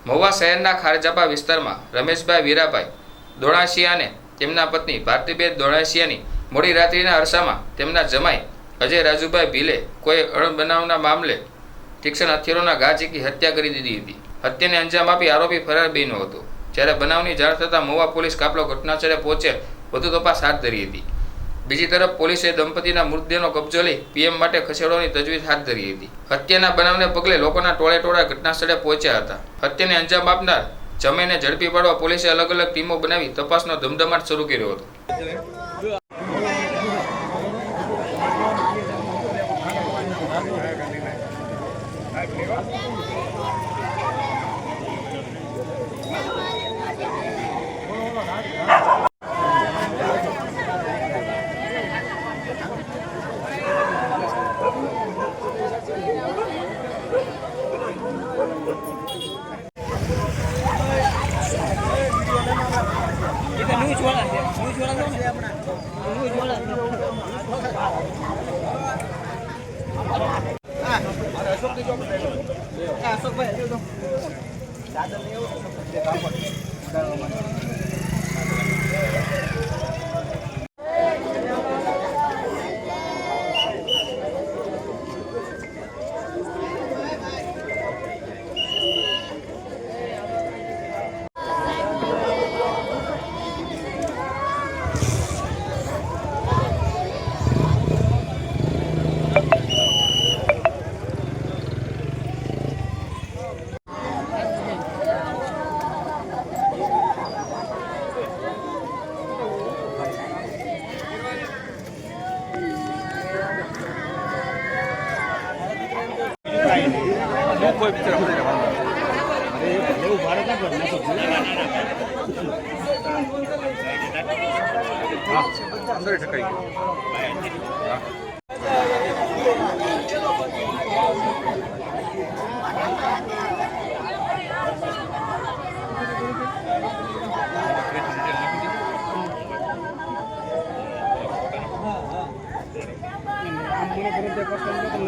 મહુવા શહેરના ખારજાપા વિસ્તારમાં રમેશભાઈ વીરાભાઈ દોણાશિયા અને તેમના પત્ની ભારતીબેન દોણાશિયાની મોડી રાત્રિના અરસામાં તેમના જમાઈ અજય રાજુભાઈ ભીલે કોઈ અણબનાવના મામલે તીક્ષ્ણ હથિયારોના ઘા ઝીકી હત્યા કરી દીધી હતી. હત્યાને અંજામ આપી આરોપી ફરાર બન્યો હતો. જ્યારે બનાવની જાણ થતાં મહુવા પોલીસ કાફલો ઘટનાસ્થળે પહોંચે વધુ તપાસ હાથ ધરી હતી. બીજી તરફ પોલીસે દંપતીના મૃતદેહનો કબજો લઈ પીએમ માટે ખસેડવાની તજવીજ હાથ ધરી હતી. હત્યાના બનાવને પગલે લોકોના ટોળે ઘટનાસ્થળે પહોંચ્યા હતા. હત્યાને અંજામ આપનાર જમાઈને ઝડપી પાડવા પોલીસે અલગ અલગ ટીમો બનાવી તપાસનો ધમધમાટ શરૂ કર્યો હતો. કોઈ પિક્ચર અંદર ઠકાઈ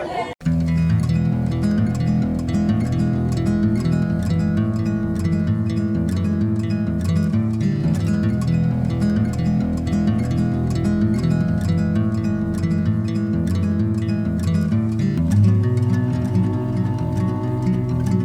ગયું.